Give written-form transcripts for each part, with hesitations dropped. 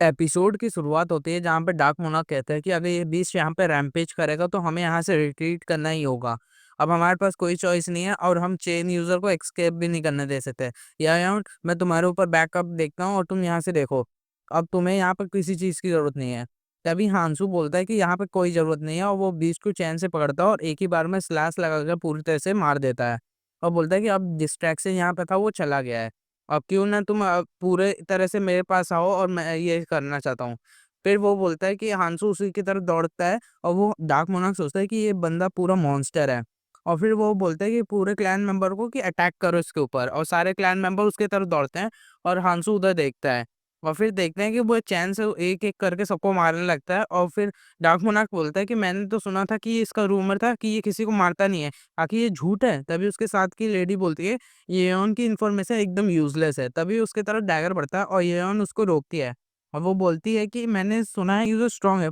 Episode की शुरुआत होती है जहाँ पे डार्क मोनार्क कहता है कि अगर ये बीस्ट यहाँ पे रैम्पेज करेगा तो हमें यहाँ से रिट्रीट करना ही होगा। अब हमारे पास कोई चॉइस नहीं है और हम चेन यूजर को एस्केप भी नहीं करने दे सकते। या यार मैं तुम्हारे ऊपर बैकअप देखता हूँ और तुम यहाँ से देखो। अब तुम्हें यहाँ पर किसी चीज की जरूरत नहीं है। तभी हांसू बोलता है कि यहाँ पे कोई जरूरत नहीं है और वो बीस्ट को चैन से पकड़ता है और एक ही बार में स्लैश लगाकर पूरी तरह से मार देता है। और बोलता है कि अब डिस्ट्रैक्शन यहाँ पे था वो चला गया है। अब क्यों ना तुम पूरे तरह से मेरे पास आओ और मैं ये करना चाहता हूँ। फिर वो बोलता है कि हांसू उसी की तरफ दौड़ता है और वो डार्क मोनार्क सोचता है कि ये बंदा पूरा मॉन्स्टर है। और फिर वो बोलता है कि पूरे क्लैन मेंबर को कि अटैक करो इसके ऊपर और सारे क्लैन मेंबर उसके तरफ दौड़ते हैं और हांसू उधर देखता है। और फिर देखते हैं कि वो चैन से एक एक करके सबको मारने लगता है और फिर डार्क मोनार्क बोलता है कि मैंने तो सुना था कि ये इसका रूमर था कि ये किसी को मारता नहीं है, आखिर ये झूठ है। तभी उसके साथ की लेडी बोलती है येओन की इन्फॉर्मेशन एकदम यूज़लेस है। तभी उसके तरफ डैगर बढ़ता है और येओन उसको रोकती है। और वो बोलती है कि मैंने सुना है कि वो स्ट्रांग है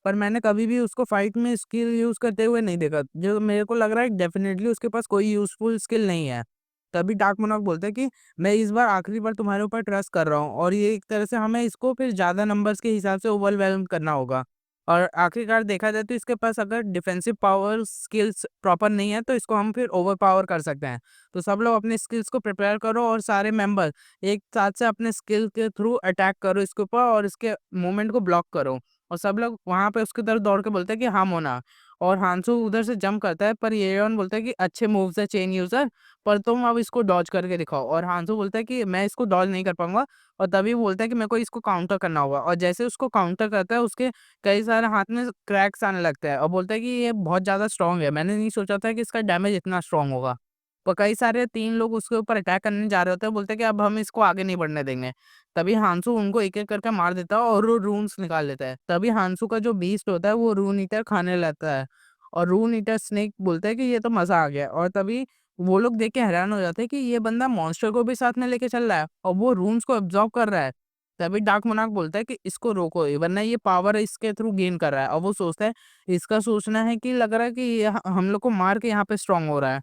पर मैंने कभी भी उसको फाइट में स्किल यूज़ करते हुए नहीं देखा। जो मेरे को लग रहा है डेफिनिटली उसके पास कोई यूज़फुल स्किल नहीं है। तभी डार्क मोनार्क बोलता है कि मैं इस बार आखिरी बार तुम्हारे ऊपर ट्रस्ट कर रहा हूँ और ये एक तरह से हमें इसको फिर ज़्यादा नंबर्स के हिसाब से ओवरवेल्म करना होगा। और आखिरकार देखा जाए तो इसके पास अगर डिफेंसिव पावर स्किल्स प्रॉपर नहीं है तो इसको हम फिर ओवर पावर कर सकते हैं। तो सब लोग अपने स्किल्स को प्रिपेयर करो और सारे मेंबर एक साथ से अपने स्किल के थ्रू अटैक करो इसके ऊपर और इसके मूवमेंट को ब्लॉक करो। और सब लोग वहां पे उसकी तरफ दौड़ के बोलते हैं कि हाँ मोना। और हांसू उधर से जंप करता है पर येन बोलता है कि अच्छे मूव्स है चेन यूजर, पर तुम अब इसको डॉज करके दिखाओ। और हांसू बोलता है कि मैं इसको डॉज नहीं कर पाऊंगा। और तभी वो बोलता है कि मेरे को इसको काउंटर करना होगा और जैसे उसको काउंटर करता है उसके कई सारे हाथ में क्रैक्स आने लगते हैं और बोलता है कि ये बहुत ज़्यादा स्ट्रांग है, मैंने नहीं सोचा था कि इसका डैमेज इतना स्ट्रांग होगा। तो कई सारे 3 लोग उसके ऊपर अटैक करने जा रहे होते हैं, बोलते हैं कि अब हम इसको आगे नहीं बढ़ने देंगे। तभी हांसू उनको एक-एक करके मार देता है और वो रून्स निकाल लेता है। तभी हांसू का जो बीस्ट होता है वो रून ईटर खाने लगता है और रून ईटर स्नेक बोलता है कि ये तो मज़ा आ गया। और तभी वो लोग देख के हैरान हो जाते हैं कि ये बंदा मॉन्स्टर को भी साथ में लेके चल रहा है और वो रून्स को अब्ज़ॉर्ब कर रहा है। तभी डार्क मोनार्क बोलता है कि इसको रोको वरना ये पावर इसके थ्रू गेन कर रहा है और वो सोचता है इसका सोचना है कि लग रहा है कि ये हम लोग को मार के यहाँ पे स्ट्रांग हो रहा है।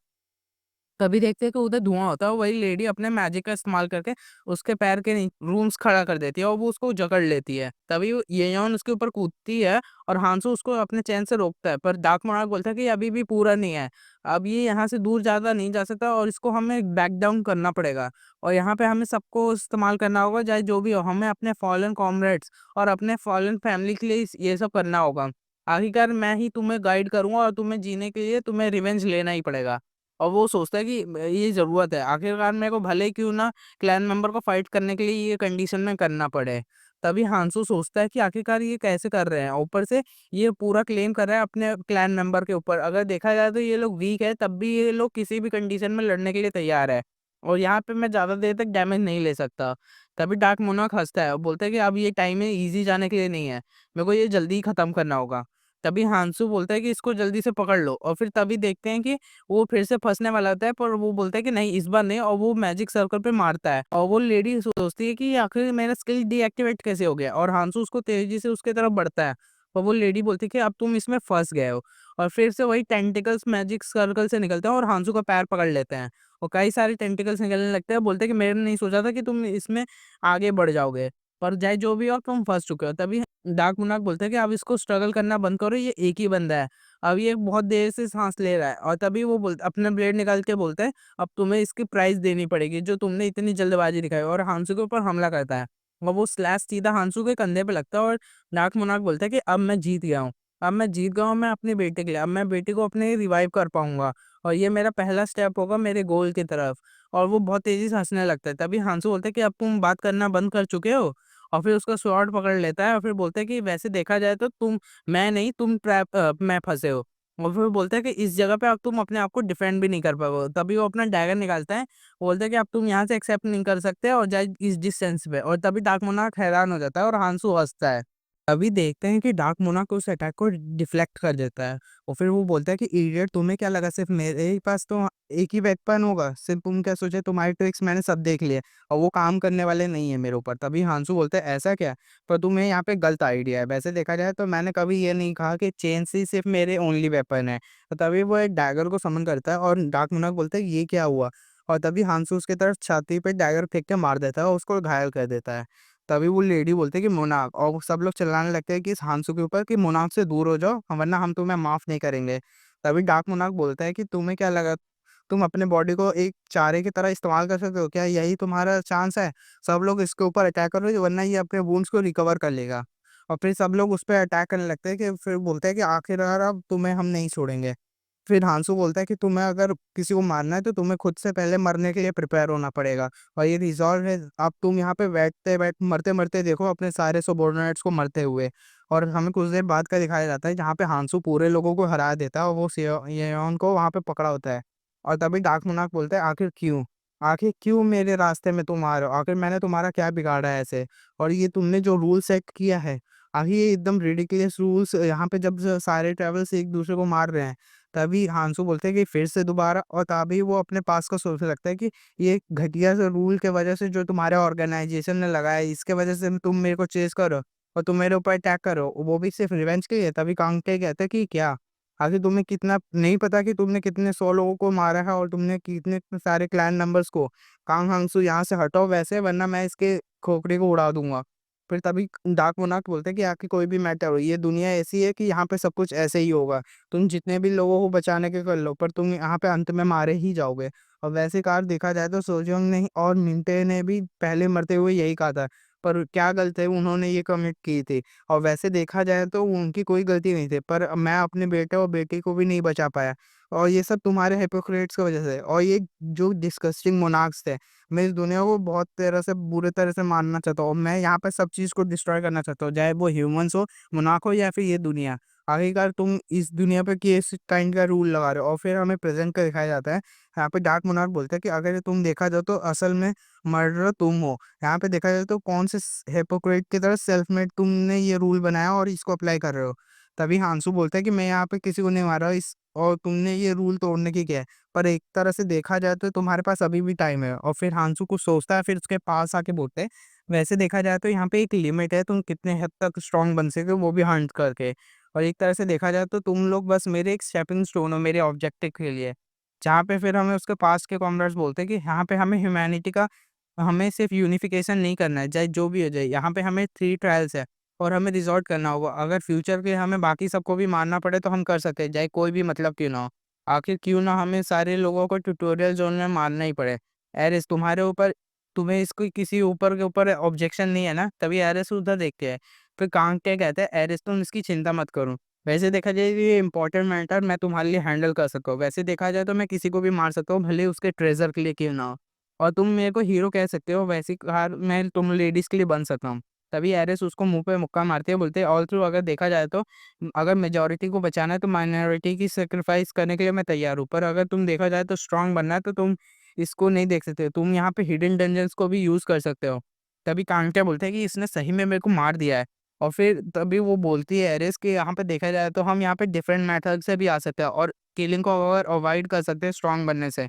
तभी देखते हैं कि उधर धुआं होता है, वही लेडी अपने मैजिक का इस्तेमाल करके उसके पैर के रूम्स खड़ा कर देती है और वो उसको जकड़ लेती है। तभी येयोन उसके ऊपर कूदती है और हांसू उसको अपने चैन से रोकता है, पर डार्क मोनार्क बोलता है कि अभी भी पूरा नहीं है। अब ये यहाँ से दूर ज़्यादा नहीं जा सकता और इसको हमें बैक डाउन करना पड़ेगा और यहाँ पे हमें सबको इस्तेमाल करना होगा, चाहे जो भी हो। हमें अपने फॉलन कॉमरेड्स और अपने फॉलन फैमिली के लिए ये सब करना होगा। आखिरकार मैं ही तुम्हें गाइड करूँगा और तुम्हें जीने के लिए तुम्हें रिवेंज लेना ही पड़ेगा। और वो सोचता है कि ये ज़रूरत है। आखिरकार मेरे को भले ही क्यों ना क्लैन मेंबर को फाइट करने के लिए ये कंडीशन में करना पड़े। तभी हांसू सोचता है कि आखिरकार ये कैसे कर रहे हैं? ऊपर से ये पूरा क्लेम कर रहा है अपने क्लैन मेंबर के ऊपर। अगर देखा जाए तो ये लोग वीक है, तब भी ये लोग किसी भी कंडीशन में लड़ने के लिए तैयार है। और यहाँ पे मैं ज़्यादा देर तक डैमेज नहीं ले सकता। तभी डार्क मोनार्क हँसता है और बोलता है कि अब ये टाइम है ईज़ी जाने के लिए नहीं है। मेरे को ये जल्दी ही खत्म करना होगा। तभी हांसू बोलता है कि इसको जल्दी से पकड़ लो और फिर तभी देखते हैं कि वो फिर से फँसने वाला होता है, पर वो बोलता है कि नहीं इस बार नहीं और वो मैजिक सर्कल पे मारता है और वो लेडी सोचती है कि आखिर मेरा स्किल डीएक्टिवेट कैसे हो गया और हांसू उसको तेज़ी से उसके तरफ बढ़ता है। और वो लेडी बोलती है कि अब तुम इसमें फँस गए हो और फिर से वही टेंटिकल्स मैजिक सर्कल से निकलते हैं और हांसू का पैर पकड़ लेते हैं और कई सारे टेंटिकल्स निकलने लगते हैं। बोलते हैं कि मैंने नहीं सोचा था कि तुम इसमें आगे बढ़ जाओगे, पर चाहे जो भी हो तुम फँस चुके हो। तभी डार्क मोनार्क बोलता है कि अब इसको स्ट्रगल करना बंद करो, ये एक ही बंदा है। अब ये बहुत देर से साँस ले रहा है और तभी वो अपना ब्लेड निकाल के बोलता है, "अब तुम्हें इसकी प्राइस देनी पड़ेगी, जो तुमने इतनी जल्दबाज़ी दिखाई।" और हांसू के ऊपर हमला करता है और वो स्लैश सीधा हांसू के कंधे पे लगता है और डार्क मोनार्क बोलता है कि, "अब मैं जीत गया हूँ। अब मैं जीत गया हूँ मैं अपने बेटे के लिए। अब मैं बेटे को अपने रिवाइव कर पाऊँगा और ये मेरा पहला स्टेप होगा मेरे गोल की तरफ।" और वो बहुत तेज़ी से हँसने लगता है। तभी हांसू बोलता है कि, "अब तुम बात करना बंद कर चुके हो?" और फिर उसका स्वॉर्ड पकड़ लेता है और फिर बोलता है कि, "वैसे देखा जाए तो मैं नहीं, तुम ट्रैप में फँसे हो।" और फिर वो बोलता है कि इस जगह पे अब तुम अपने आप को डिफेंड भी नहीं कर पाओगे। तभी वो अपना डैगर निकालता है, बोलता है कि अब तुम यहाँ से एक्सेप्ट नहीं कर सकते और जाए इस डिस्टेंस पे। और तभी डार्क मोनार्क हैरान हो जाता है और हांसू हँसता है। तभी देखते हैं कि डार्क मोनार्क उस अटैक को डिफ्लेक्ट कर देता है और फिर वो बोलता है कि इडियट, तुम्हें क्या लगा सिर्फ मेरे ही पास तो एक ही वेपन होगा? सिर्फ तुम क्या सोचे तुम्हारे ट्रिक्स मैंने सब देख लिए और वो काम करने वाले नहीं है मेरे ऊपर। तभी हांसू बोलता है ऐसा क्या? पर तुम्हें यहाँ पे गलत आइडिया है। वैसे देखा जाए तो मैंने कभी ये नहीं कहा कि चेन से ही सिर्फ मेरे ओनली वेपन है। तो तभी वो एक डैगर को समन करता है और डार्क मोनार्क बोलता है ये क्या हुआ? और तभी हांसू उसकी तरफ छाती पे डैगर फेंक के मार देता है और उसको घायल कर देता है। तभी वो लेडी बोलते है कि मोनार्क, और वो सब लोग चिल्लाने लगते हैं कि इस हांसू के ऊपर कि मोनार्क से दूर हो जाओ, वरना हम तुम्हें माफ नहीं करेंगे। तभी डार्क मोनार्क बोलता है कि तुम्हें क्या लगा, तुम अपने बॉडी को एक चारे की तरह इस्तेमाल कर सकते हो क्या? यही तुम्हारा चांस है? सब लोग इसके ऊपर अटैक करो, वरना ये अपने वुंड्स को रिकवर कर लेगा। और फिर सब लोग उस पे अटैक करने लगते हैं कि फिर बोलते हैं कि आखिरकार अब तुम्हें हम नहीं छोड़ेंगे। फिर हांसू बोलता है कि तुम्हें अगर किसी को मारना है तो तुम्हें खुद से पहले मरने के लिए प्रिपेयर होना पड़ेगा, और ये रिज़ॉल्व है। अब तुम यहाँ पे मरते-मरते देखो अपने सारे सबॉर्डिनेट्स को मरते हुए। और हमें कुछ देर बाद का दिखाया जाता है जहाँ पे हांसू पूरे लोगों को हरा देता है और वो येऑन को वहाँ पे पकड़ा होता है। और तभी डार्क मोनार्क बोलता है, आखिर क्यों? आखिर क्यों मेरे रास्ते में तुम आ रहे हो? आखिर मैंने तुम्हारा क्या बिगाड़ा है ऐसे? और ये तुमने जो रूल सेट किया है, आखिर ये एकदम रिडिकुलस रूल्स, यहाँ पे जब सारे ट्रैवल्स एक दूसरे को मार रहे हैं, तभी हांसू बोलते हैं कि फिर से दोबारा, और तभी वो अपने पास का सोचने लगता है कि ये घटिया से रूल के वजह से जो तुम्हारे ऑर्गेनाइजेशन ने लगाया है, इसके वजह से तुम मेरे को चेज़ करो और तुम मेरे ऊपर अटैक करो, वो भी सिर्फ़ रिवेंज के लिए। तभी कांगटे कहता है कि क्या? आखिर तुम्हें कितना नहीं पता कि तुमने कितने 100 लोगों को मारा है और तुमने कितने सारे क्लैन मेंबर्स को? कांग हांगसू यहाँ से हटो वैसे, वरना मैं इसके खोपड़ी को उड़ा दूँगा। फिर तभी डार्क मोनार्क बोलते हैं कि आखिर कोई भी मैटर हो, ये दुनिया ऐसी है कि यहाँ पे सब कुछ ऐसे ही होगा। तुम जितने भी लोगों को बचाने के कर लो, पर तुम यहाँ पे अंत में मारे ही जाओगे। और वैसे कार देखा जाए तो सोजोंग ने और मिंटे ने भी पहले मरते हुए यही कहा था, पर क्या गलती उन्होंने ये कमिट की थी। और वैसे देखा जाए तो उनकी कोई गलती नहीं थी, पर मैं अपने बेटे और बेटी को भी नहीं बचा पाया, और ये सब तुम्हारे हिपोक्रेट्स की वजह से। और ये जो डिस्गस्टिंग मोनार्क्स थे, मैं इस दुनिया को बहुत तरह से बुरे तरह से मारना चाहता हूँ। मैं यहाँ पे सब चीज़ को डिस्ट्रॉय करना चाहता हूँ, चाहे वो ह्यूमन्स हो, मोनार्क हो, या फिर ये दुनिया। आखिरकार तुम इस दुनिया पे किस काइंड का रूल लगा रहे हो? और फिर हमें प्रेज़ेंट का दिखाया जाता है। यहाँ पे डार्क मोनार्क बोलता है कि अगर तुम देखा जाए तो असल में मर्डरर तुम हो। यहाँ पे देखा जाए तो कौन से हिपोक्रेट की तरह सेल्फ मेड तुमने ये रूल बनाया और इसको अप्लाई कर रहे हो। तभी हांसू बोलता है कि मैं यहाँ पे किसी को नहीं मारा इस, और तुमने ये रूल तोड़ने की क्या है? पर एक तरह से देखा जाए तो तुम्हारे पास अभी भी टाइम है। और फिर हांसू कुछ सोचता है, फिर उसके पास आके बोलते हैं, वैसे देखा जाए तो यहाँ पे एक लिमिट है, तुम कितने हद तक स्ट्रॉन्ग बन सके वो भी हंट करके। और एक तरह से देखा जाए तो तुम लोग बस मेरे एक स्टेपिंग स्टोन हो मेरे ऑब्जेक्टिव के लिए। जहाँ पे फिर हमें उसके पास के कॉमरेड्स बोलते हैं कि यहाँ पे हमें ह्यूमैनिटी का, हमें सिर्फ यूनिफिकेशन नहीं करना है, चाहे जो भी हो जाए। यहाँ पे हमें 3 ट्रायल्स है और हमें रिज़ॉर्ट करना होगा। अगर फ्यूचर के हमें बाकी सबको भी मारना पड़े तो हम कर सकते हैं, चाहे कोई भी मतलब क्यों ना हो। आखिर क्यों ना हमें सारे लोगों को ट्यूटोरियल ज़ोन में मारना ही पड़े। एरिस तुम्हारे ऊपर, तुम्हें इसको किसी ऊपर के ऊपर ऑब्जेक्शन नहीं है ना? तभी एरिस उधर देखते हैं। फिर कांग क्या कहता है, एरिस तुम इसकी चिंता मत करो। वैसे देखा जाए ये इम्पोर्टेंट मैटर मैं तुम्हारे लिए हैंडल कर सकता हूँ। वैसे देखा जाए तो मैं किसी को भी मार सकता हूँ, भले ही उसके ट्रेज़र के लिए क्यों ना हो। और तुम मेरे को हीरो कह सकते हो, वैसी कार मैं तुम लेडीज़ के लिए बन सकता हूँ। तभी एरिस उसको मुँह पे मुक्का मारते हैं, बोलते हैं ऑल थ्रू अगर देखा जाए तो अगर मेजॉरिटी को बचाना है तो माइनॉरिटी की सैक्रिफाइस करने के लिए मैं तैयार हूँ। पर अगर तुम देखा जाए तो स्ट्रॉन्ग बनना है तो तुम इसको नहीं देख सकते। तुम यहाँ पे हिडन डंजन्स को भी यूज़ कर सकते हो। तभी कांटे बोलते हैं कि इसने सही में मेरे को मार दिया है। और फिर तभी वो बोलती है एरिस कि यहाँ पे देखा जाए तो हम यहाँ पे डिफरेंट मेथड से भी आ सकते हैं और किलिंग को अगर अवॉइड कर सकते हैं स्ट्रॉन्ग बनने से।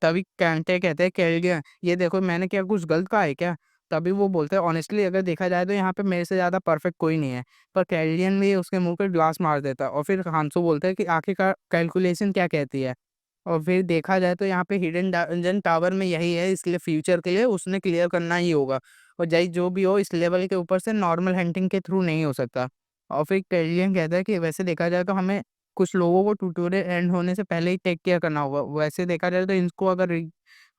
तभी कैंटे कहते हैं कैलियन, ये देखो मैंने क्या कुछ गलत कहा है क्या? तभी वो बोलते हैं ऑनेस्टली अगर देखा जाए तो यहाँ पे मेरे से ज़्यादा परफेक्ट कोई नहीं है। पर कैलियन भी उसके मुँह पे ग्लास मार देता है और फिर हांसो बोलता है कि आखिरकार कैलकुलेशन क्या कहती है? और फिर देखा जाए तो यहाँ पे हिडन डंजन टावर में यही है, इसलिए फ्यूचर के लिए उसने क्लियर करना ही होगा। और चाहे जो भी हो इस लेवल के ऊपर से नॉर्मल हंटिंग के थ्रू नहीं हो सकता। और फिर कैलियन कहता है कि वैसे देखा जाए तो हमें कुछ लोगों को ट्यूटोरियल एंड होने से पहले ही टेक केयर करना होगा। वैसे देखा जाए तो इनको अगर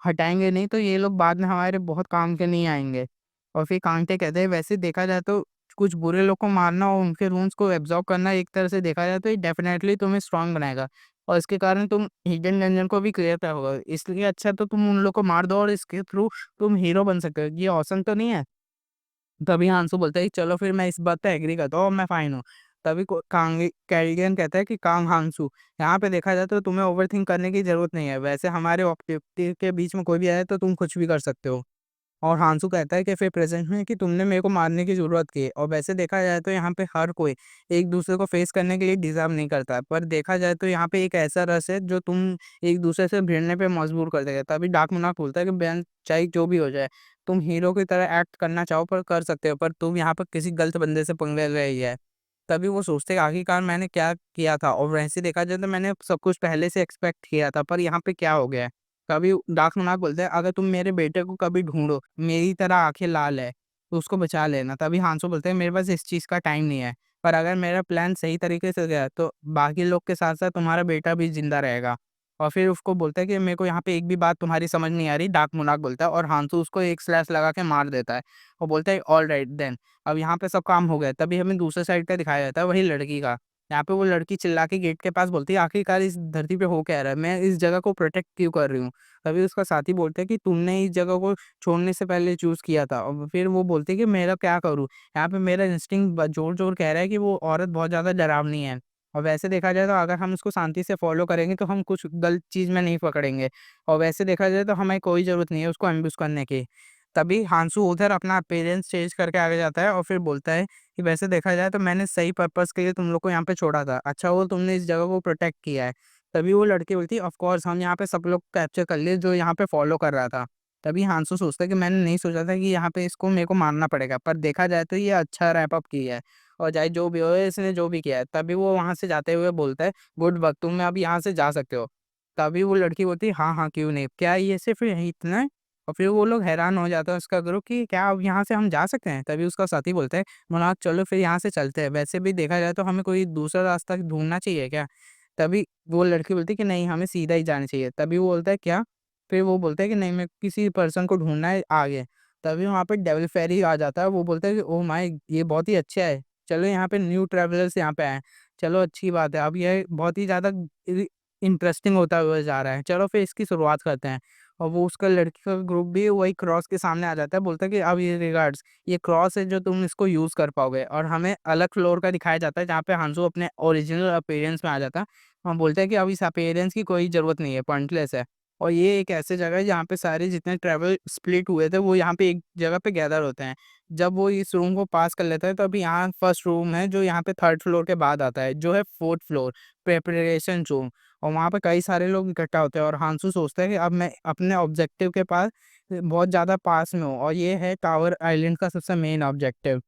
हटाएँगे नहीं तो ये लोग बाद में हमारे बहुत काम के नहीं आएँगे। और फिर कांटे कहते हैं वैसे देखा जाए तो कुछ बुरे लोग को मारना और उनके रूल्स को एब्ज़ॉर्ब करना एक तरह से देखा जाए तो ये डेफ़िनेटली तुम्हें स्ट्रॉन्ग बनाएगा। और इसके कारण तुम हिडन डंजन को भी क्लियर करोगे। इसलिए अच्छा तो तुम उन लोग को मार दो और इसके थ्रू तुम हीरो बन सकते हो। ये ऑसम तो नहीं है? तभी हांसू बोलता है कि चलो फिर मैं इस बात पे एग्री करता हूँ और मैं फाइन हूँ। तभी को कांग कैरियन कहता है कि कांग हांगसू, यहाँ पे देखा जाए तो तुम्हें ओवरथिंक करने की ज़रूरत नहीं है। वैसे हमारे ऑब्जेक्टिव के बीच में कोई भी आए तो तुम कुछ भी कर सकते हो। और हांसू कहता है कि फिर प्रेज़ेंट में कि तुमने मेरे को मारने की ज़रूरत की है। और वैसे देखा जाए तो यहाँ पे हर कोई एक-दूसरे को फ़ेस करने के लिए डिज़र्व नहीं करता है। पर देखा जाए तो यहाँ पे एक ऐसा रस है जो तुम एक-दूसरे से भिड़ने पे मजबूर कर देगा। तभी डार्क मोनार्क बोलता है कि बहन चाहे जो भी हो जाए, तुम हीरो की तरह एक्ट करना चाहो पर कर सकते हो, पर तुम यहाँ पर किसी गलत बंदे से पंगे ले रही है। तभी वो सोचते हैं आखिरकार मैंने क्या किया था, और वैसे देखा जाए तो मैंने सब कुछ पहले से एक्सपेक्ट किया था, पर यहाँ पे क्या हो गया है? तभी डार्क मोनार्क बोलते हैं अगर तुम मेरे बेटे को कभी ढूँढो, मेरी तरह आँखें लाल है, तो उसको बचा लेना। तभी हांसू बोलते हैं मेरे पास इस चीज़ का टाइम नहीं है, पर अगर मेरा प्लान सही तरीके से गया तो बाकी लोग के साथ-साथ तुम्हारा बेटा भी ज़िंदा रहेगा। और फिर उसको बोलता है कि मेरे को यहाँ पे एक भी बात तुम्हारी समझ नहीं आ रही, डार्क मोनार्क बोलता है, और हांसू उसको एक स्लैश लगा के मार देता है। वो बोलता है ऑलराइट देन, अब यहाँ पे सब काम हो गया। तभी हमें दूसरे साइड का दिखाया जाता है, वही लड़की का। यहाँ पे वो लड़की चिल्ला के गेट के पास बोलती है आखिरकार इस धरती पे हो क्या रहा है? मैं इस जगह को प्रोटेक्ट क्यों कर रही हूँ? तभी उसका साथी बोलता है कि तुमने इस जगह को छोड़ने से पहले चूज़ किया था। और फिर वो बोलती है कि मेरा क्या करूँ? यहाँ पे मेरा इंस्टिंक्ट ब ज़ोर-ज़ोर कह रहा है कि वो औरत बहुत ज़्यादा डरावनी है। और वैसे देखा जाए तो अगर हम उसको शांति से फ़ॉलो करेंगे तो हम कुछ गलत चीज़ में नहीं पकड़ेंगे। और वैसे देखा जाए तो हमें कोई ज़रूरत नहीं है उसको एम्बुश करने की। तभी हांसू उधर अपना अपीयरेंस चेंज करके आगे जाता है और फिर बोलता है कि वैसे देखा जाए तो मैंने सही पर्पज़ के लिए तुम लोग को यहाँ पे छोड़ा था। अच्छा हुआ तुमने इस जगह को प्रोटेक्ट किया है। तभी वो लड़की बोलती है ऑफ़ कोर्स हम यहाँ पे सब लोग कैप्चर कर लिए जो यहाँ पे फ़ॉलो कर रहा था। तभी हांसू सोचता है कि मैंने नहीं सोचा था कि यहाँ पे इसको मेरे को मारना पड़ेगा। पर देखा जाए तो ये अच्छा रैप अप किया है। और चाहे जो भी हो इसने जो भी किया है। तभी वो वहाँ से जाते हुए बोलता है गुड वर्क तुम अब यहाँ से जा सकते हो। तभी वो लड़की बोलती है हाँ, हाँ, क्यों नहीं? क्या ये सिर्फ़ यही इतना है? और फिर वो लोग हैरान हो जाता है उसका ग्रुप कि क्या अब यहाँ से हम जा सकते हैं? तभी उसका साथी बोलता है मुनाक चलो फिर यहाँ से चलते हैं। वैसे भी देखा जाए तो हमें कोई दूसरा रास्ता ढूँढना चाहिए क्या? तभी वो लड़की बोलती है कि नहीं हमें सीधा ही जाना चाहिए। तभी वो बोलता है क्या? फिर वो बोलता है कि नहीं मेरे को किसी पर्सन को ढूँढना है आगे। तभी वहाँ पे डेविल फ़ेरी आ जाता है। वो बोलता है कि ओह माय! ये बहुत ही अच्छा है। चलो यहाँ पे न्यू ट्रैवलर्स यहाँ पे आए हैं। चलो अच्छी बात है। अब ये बहुत ही ज़्यादा इ इंटरेस्टिंग होता हुआ जा रहा है। चलो फिर इसकी शुरुआत करते हैं। और वो उसका लड़की का ग्रुप भी वही क्रॉस के सामने आ जाता है। बोलता है कि अब ये रिगार्ड्स ये क्रॉस है जो तुम इसको यूज़ कर पाओगे। और हमें अलग फ्लोर का दिखाया जाता है जहाँ पे हांसू अपने ओरिजिनल अपीयरेंस में आ जाता है। हम बोलते हैं कि अब इस अपीयरेंस की कोई ज़रूरत नहीं है, पॉइंटलेस है। और ये एक ऐसी जगह है जहाँ पे सारे जितने ट्रैवल स्प्लिट हुए थे वो यहाँ पे एक जगह पे गैदर होते हैं। जब वो इस रूम को पास कर लेता है तब यहाँ फर्स्ट रूम है जो यहाँ पे थर्ड फ्लोर के बाद आता है, जो है फोर्थ फ्लोर प्रिपरेशन रूम। और वहाँ पे कई सारे लोग इकट्ठा होते हैं और हांसू सोचता है कि अब मैं अपने ऑब्जेक्टिव के पास बहुत ज़्यादा पास में हूँ और ये है टावर आइलैंड का सबसे मेन ऑब्जेक्टिव।